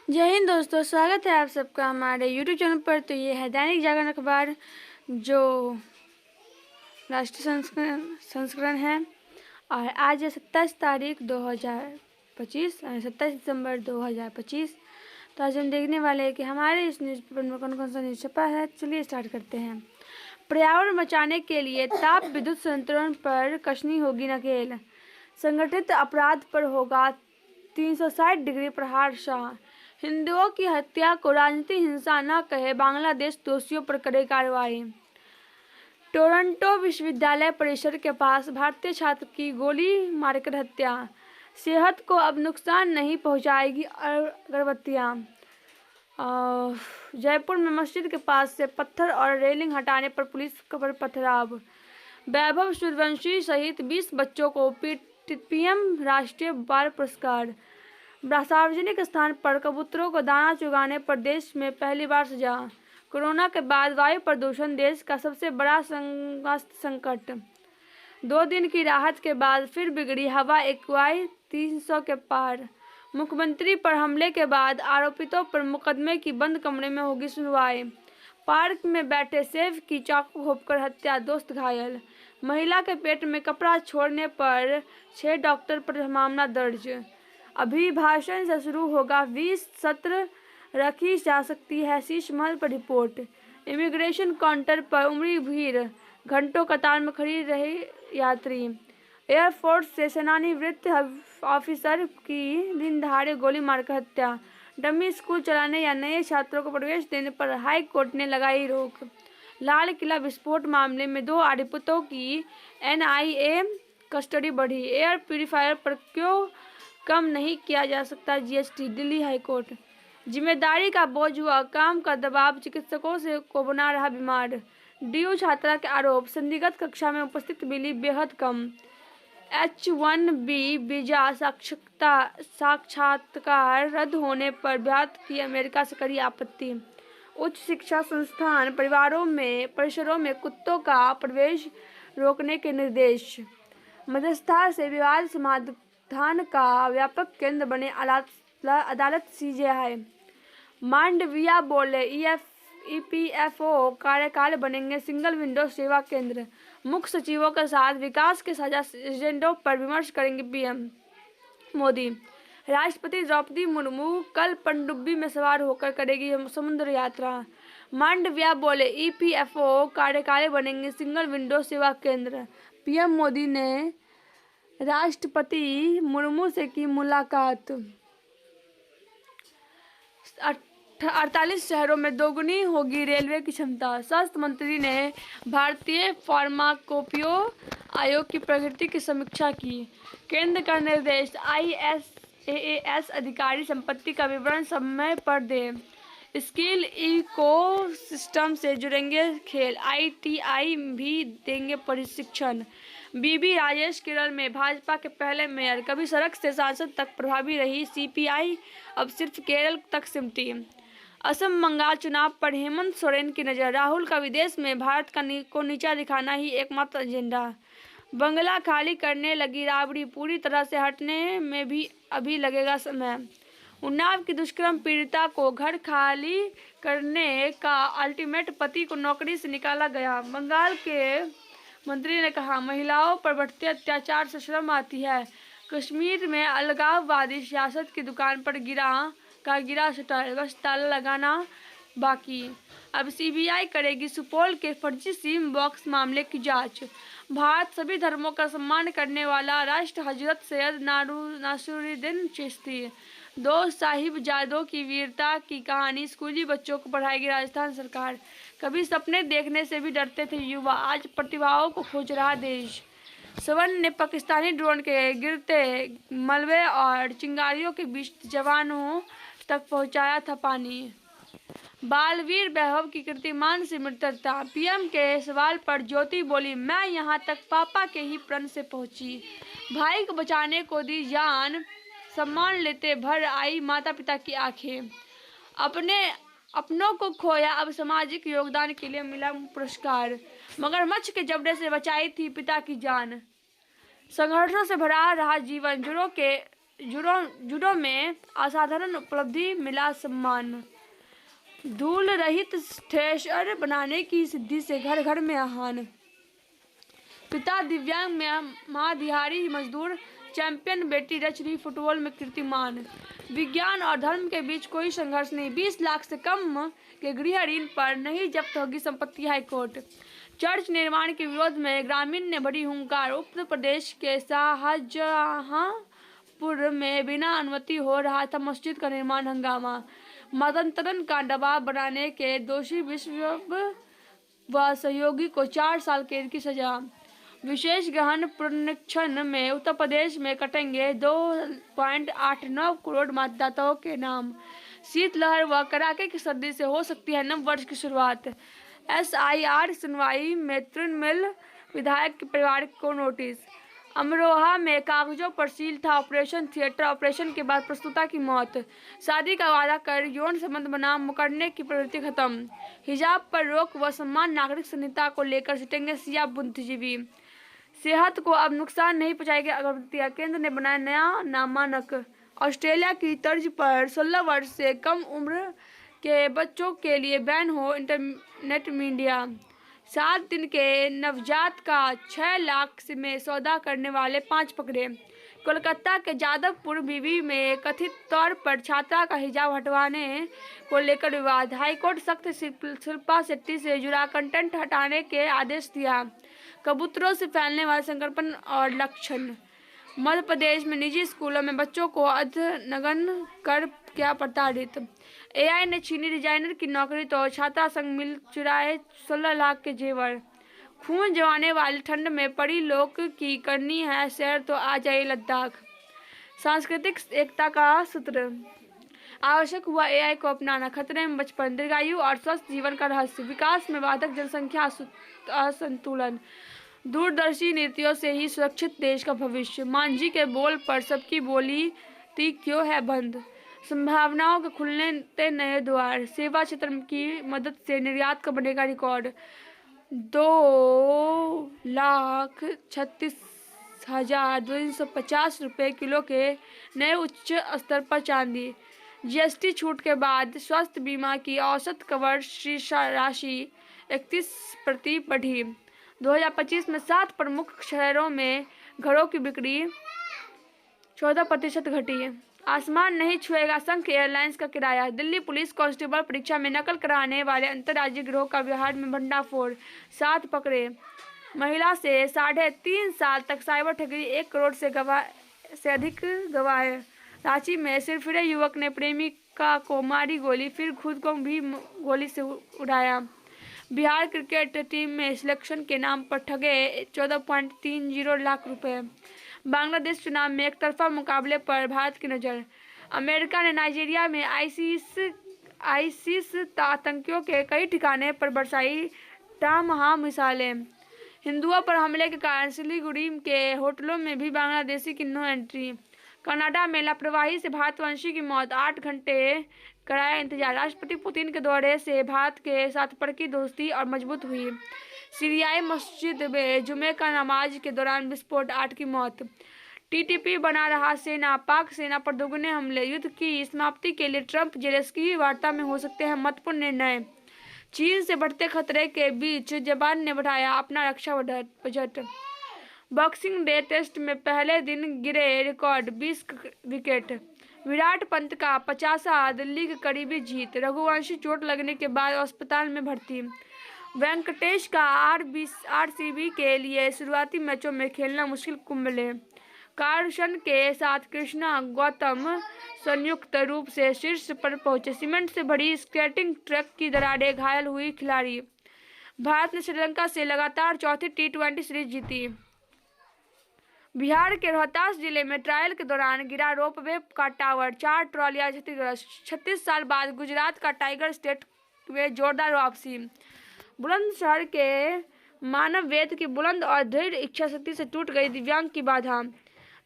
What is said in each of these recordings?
जय हिंद दोस्तों, स्वागत है आप सबका हमारे YouTube चैनल पर। तो ये है दैनिक जागरण अखबार जो राष्ट्रीय संस्करण है और आज है 27 तारीख 2025 27 दिसंबर 2025। तो आज हम देखने वाले हैं कि हमारे इस न्यूज़पेपर में कौन कौन सा न्यूज़ छपा है। चलिए स्टार्ट करते हैं। पर्यावरण बचाने के लिए ताप विद्युत संयंत्रों पर कसनी होगी नकेल। संगठित अपराध पर होगा 360 डिग्री प्रहार। शाह हिंदुओं की हत्या को राजनीतिक हिंसा न कहे, बांग्लादेश दोषियों पर करे कार्रवाई। टोरंटो विश्वविद्यालय परिसर के पास भारतीय छात्र की गोली मारकर हत्या। सेहत को अब नुकसान नहीं पहुंचाएगी अगरबत्तियां। जयपुर में मस्जिद के पास से पत्थर और रेलिंग हटाने पर पुलिस पर पथराव। वैभव सूर्यवंशी सहित 20 बच्चों को पीएम राष्ट्रीय बाल पुरस्कार। सार्वजनिक स्थान पर कबूतरों को दाना चुगाने पर देश में पहली बार सजा। कोरोना के बाद वायु प्रदूषण देश का सबसे बड़ा स्वास्थ्य संकट। 2 दिन की राहत के बाद फिर बिगड़ी हवा, एक्यूआई 300 के पार। मुख्यमंत्री पर हमले के बाद आरोपितों पर मुकदमे की बंद कमरे में होगी सुनवाई। पार्क में बैठे सेफ की चाकू घोंपकर हत्या, दोस्त घायल। महिला के पेट में कपड़ा छोड़ने पर 6 डॉक्टर पर मामला दर्ज। अभिभाषण से शुरू होगा 20 सत्र, रखी जा सकती है शीश महल पर रिपोर्ट। इमिग्रेशन काउंटर पर उमड़ी भीड़, घंटों कतार में खड़ी रहे यात्री। एयरफोर्स से सेवानिवृत्त ऑफिसर की दिन दहाड़े गोली मारकर हत्या। डमी स्कूल चलाने या नए छात्रों को प्रवेश देने पर हाई कोर्ट ने लगाई रोक। लाल किला विस्फोट मामले में 2 आरोपितों की एनआईए कस्टडी बढ़ी। एयर प्यूरिफायर पर क्यों कम नहीं किया जा सकता जीएसटी, दिल्ली हाईकोर्ट। जिम्मेदारी का बोझ हुआ काम का दबाव, चिकित्सकों से को बना रहा बीमार। डीयू छात्रा के आरोप, संदिग्ध कक्षा में उपस्थित मिली बेहद कम। H-1B वीजा साक्षात्कार रद्द होने पर भारत की अमेरिका से कड़ी आपत्ति। उच्च शिक्षा संस्थान परिसरों में कुत्तों का प्रवेश रोकने के निर्देश। मध्यस्थता से विवाद समाधान का व्यापक केंद्र बने अदालत सीजेआई। मांडविया बोले ईपीएफओ कार्यकाल बनेंगे सिंगल विंडो सेवा केंद्र। मुख्य सचिवों के साथ विकास के साझा एजेंडों पर विमर्श करेंगे पीएम मोदी। राष्ट्रपति द्रौपदी मुर्मू कल पनडुब्बी में सवार होकर करेगी समुद्र यात्रा। मांडविया बोले ईपीएफओ कार्यकाल बनेंगे सिंगल विंडो सेवा केंद्र। पीएम मोदी ने राष्ट्रपति मुर्मू से की मुलाकात। 48 शहरों में दोगुनी होगी रेलवे की क्षमता। स्वास्थ्य मंत्री ने भारतीय फार्माकोपियो आयोग की प्रगति की समीक्षा की। केंद्र का निर्देश, आईएएस अधिकारी संपत्ति का विवरण समय पर दें। स्किल इकोसिस्टम से जुड़ेंगे खेल, आईटीआई भी देंगे प्रशिक्षण। बीबी राजेश केरल में भाजपा के पहले मेयर, कभी सड़क से सांसद तक प्रभावी रही सीपीआई, अब सिर्फ केरल तक सिमटी। असम बंगाल चुनाव पर हेमंत सोरेन की नजर, राहुल का विदेश में भारत को नीचा दिखाना ही एकमात्र एजेंडा। बंगला खाली करने लगी राबड़ी, पूरी तरह से हटने में भी अभी लगेगा समय। उन्नाव की दुष्कर्म पीड़िता को घर खाली करने का अल्टीमेट, पति को नौकरी से निकाला गया। बंगाल के मंत्री ने कहा, महिलाओं पर बढ़ते अत्याचार से शर्म आती है। कश्मीर में अलगाववादी सियासत की दुकान पर गिरा शटर, बस ताला लगाना बाकी। अब सीबीआई करेगी सुपौल के फर्जी सिम बॉक्स मामले की जांच। भारत सभी धर्मों का सम्मान करने वाला राष्ट्र, हजरत सैयद नासरुद्दीन चिश्ती। 2 साहिबजादों की वीरता की कहानी स्कूली बच्चों को पढ़ाएगी राजस्थान सरकार। कभी सपने देखने से भी डरते थे युवा, आज प्रतिभाओं को खोज रहा देश। स्वर्ण ने पाकिस्तानी ड्रोन के गिरते मलबे और चिंगारियों के बीच जवानों तक पहुंचाया था पानी। बालवीर वैभव की कीर्तिमान से मृतकता। पीएम के सवाल पर ज्योति बोली, मैं यहाँ तक पापा के ही प्रण से पहुंची। भाई को बचाने को दी जान, सम्मान लेते भर आई माता पिता की आंखें। अपनों को खोया, अब सामाजिक योगदान के लिए मिला पुरस्कार। मगरमच्छ के जबड़े से बचाई थी पिता की जान। संघर्षों से भरा रहा जीवन, जूडो में असाधारण उपलब्धि मिला सम्मान। धूल रहित थ्रेशर बनाने की सिद्धि से घर घर में आह्वान। पिता दिव्यांग में मां दिहाड़ी मजदूर चैंपियन, बेटी रच रही फुटबॉल में कीर्तिमान। विज्ञान और धर्म के बीच कोई संघर्ष नहीं, 20 लाख से कम के गृह ऋण पर नहीं जब्त होगी संपत्ति, हाईकोर्ट। चर्च निर्माण के विरोध में ग्रामीण ने भरी हुंकार। उत्तर प्रदेश के शाहजहांपुर में बिना अनुमति हो रहा था मस्जिद का निर्माण, हंगामा। मतांतरण का दबाव बनाने के दोषी विश्व व सहयोगी को 4 साल कैद की सजा। विशेष गहन पुनरीक्षण में उत्तर प्रदेश में कटेंगे 2.89 करोड़ मतदाताओं के नाम। शीतलहर व कड़ाके की सर्दी से हो सकती है नव वर्ष की शुरुआत। SIR सुनवाई में तृणमूल विधायक के परिवार को नोटिस। अमरोहा में कागजों पर सील था ऑपरेशन थिएटर, ऑपरेशन के बाद प्रसूता की मौत। शादी का वादा कर यौन संबंध बना मुकरने की प्रवृत्ति खत्म। हिजाब पर रोक व समान नागरिक संहिता को लेकर सिटेंगे सिया बुद्धिजीवी। सेहत को अब नुकसान नहीं पहुंचाएगी अगरबत्तियां, केंद्र ने बनाया नया मानक। ऑस्ट्रेलिया की तर्ज पर 16 वर्ष से कम उम्र के बच्चों के लिए बैन हो इंटरनेट मीडिया। 7 दिन के नवजात का 6 लाख में सौदा करने वाले 5 पकड़े। कोलकाता के जादवपुर बीबी में कथित तौर पर छात्रा का हिजाब हटवाने को लेकर विवाद। हाईकोर्ट सख्त शिल्पा शेट्टी से जुड़ा कंटेंट हटाने के आदेश दिया। कबूतरों से फैलने वाले संक्रमण और लक्षण। मध्य प्रदेश में निजी स्कूलों में बच्चों को अध्ययन कर किया प्रताड़ित। AI ने छीनी डिजाइनर की नौकरी तो छात्रा संग मिल चुराए 16 लाख के जेवर। खून जमाने वाली ठंड में पड़ी लोग की करनी है सैर तो आ जाए लद्दाख। सांस्कृतिक एकता का सूत्र। आवश्यक हुआ AI को अपनाना, खतरे में बचपन, दीर्घायु और स्वस्थ जीवन का रहस्य, विकास में बाधक जनसंख्या असंतुलन, दूरदर्शी नीतियों से ही सुरक्षित देश का भविष्य। मांझी के बोल पर सबकी बोली ती क्यों है बंद, संभावनाओं के खुलने नए द्वार, सेवा क्षेत्र की मदद से निर्यात का बनेगा रिकॉर्ड। 2,36,250 रुपये किलो के नए उच्च स्तर पर चांदी। GST छूट के बाद स्वास्थ्य बीमा की औसत कवर राशि 31% बढ़ी। 2025 में 7 प्रमुख शहरों में घरों की बिक्री 14% घटी। आसमान नहीं छुएगा संघ एयरलाइंस का किराया। दिल्ली पुलिस कांस्टेबल परीक्षा में नकल कराने वाले अंतर्राज्यीय गिरोह का बिहार में भंडाफोड़, 7 पकड़े। महिला से 3.5 साल तक साइबर ठगी, 1 करोड़ से अधिक गवाए। रांची में सिरफिरे युवक ने प्रेमिका को मारी गोली, फिर खुद को भी गोली से उड़ाया। बिहार क्रिकेट टीम में सिलेक्शन के नाम पर ठगे 14.30 लाख रुपए। बांग्लादेश चुनाव में एक तरफा मुकाबले पर भारत की नज़र। अमेरिका ने नाइजीरिया में आईसिस आतंकियों के कई ठिकाने पर बरसाई तामहा मिसाइलें। हिंदुओं पर हमले के कारण सिलीगुड़ी के होटलों में भी बांग्लादेशी की नो एंट्री। कनाडा में लापरवाही से भारतवंशी की मौत, 8 घंटे कराया इंतजार। राष्ट्रपति पुतिन के दौरे से भारत के साथ पक्की दोस्ती और मजबूत हुई। सीरियाई मस्जिद में जुमे का नमाज के दौरान विस्फोट, 8 की मौत। TTP बना रहा सेना, पाक सेना पर दोगुने हमले। युद्ध की समाप्ति के लिए ट्रंप जेलेंस्की वार्ता में हो सकते हैं महत्वपूर्ण निर्णय। चीन से बढ़ते खतरे के बीच जापान ने बढ़ाया अपना रक्षा बजट। बॉक्सिंग डे टेस्ट में पहले दिन गिरे रिकॉर्ड 20 विकेट। विराट पंत का 50वां दिल्ली की करीबी जीत। रघुवंशी चोट लगने के बाद अस्पताल में भर्ती। वेंकटेश का RCB के लिए शुरुआती मैचों में खेलना मुश्किल, कुंबले। कार्लसन के साथ कृष्णा गौतम संयुक्त रूप से शीर्ष पर पहुंचे। सीमेंट से भरी स्केटिंग ट्रैक की दरारें, घायल हुई खिलाड़ी। भारत ने श्रीलंका से लगातार चौथी T20 सीरीज जीती। बिहार के रोहतास जिले में ट्रायल के दौरान गिरा रोपवे का टावर, 4 ट्रॉलियां क्षतिग्रस्त। 36 साल बाद गुजरात का टाइगर स्टेट में जोरदार वापसी। बुलंदशहर के मानव वेद की बुलंद और दृढ़ इच्छा शक्ति से टूट गई दिव्यांग की बाधा।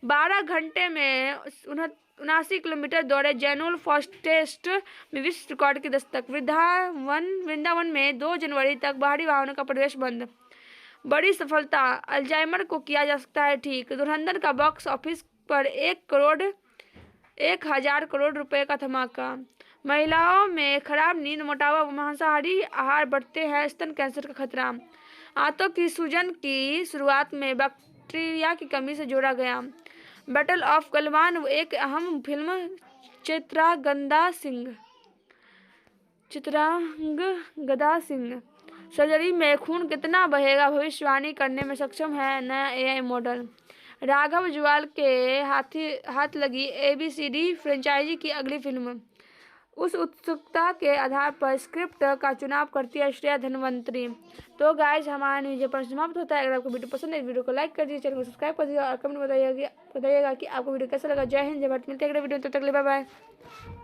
12 घंटे में 79 किलोमीटर दौड़े जैनुल फास्टेस्ट में विश्व रिकॉर्ड की दस्तक। वृंदावन में 2 जनवरी तक बाहरी वाहनों का प्रवेश बंद। बड़ी सफलता, अल्जाइमर को किया जा सकता है ठीक। धुरंधर का बॉक्स ऑफिस पर 1 करोड़ 1,000 करोड़ रुपए का धमाका। महिलाओं में खराब नींद, मोटापा, मांसाहारी आहार बढ़ते हैं स्तन कैंसर का खतरा। आंतों की सूजन की शुरुआत में बैक्टीरिया की कमी से जोड़ा गया। बैटल ऑफ गलवान एक अहम फिल्म। चित्रांगदा सिंह सर्जरी में खून कितना बहेगा भविष्यवाणी करने में सक्षम है नया एआई मॉडल। राघव जुआल के हाथ लगी ABCD फ्रेंचाइजी की अगली फिल्म। उस उत्सुकता के आधार पर स्क्रिप्ट का चुनाव करती है श्रेया धन्वंतरी। तो गाइज हमारा न्यूज पर समाप्त होता है। अगर आपको वीडियो पसंद है वीडियो को लाइक कर दीजिए, चैनल को सब्सक्राइब कर दीजिए और कमेंट बताइएगा कि आपको वीडियो कैसा लगा। जय हिंद, जय भारत। मिलते हैं अगले वीडियो में, तब तक के लिए बाय बाय।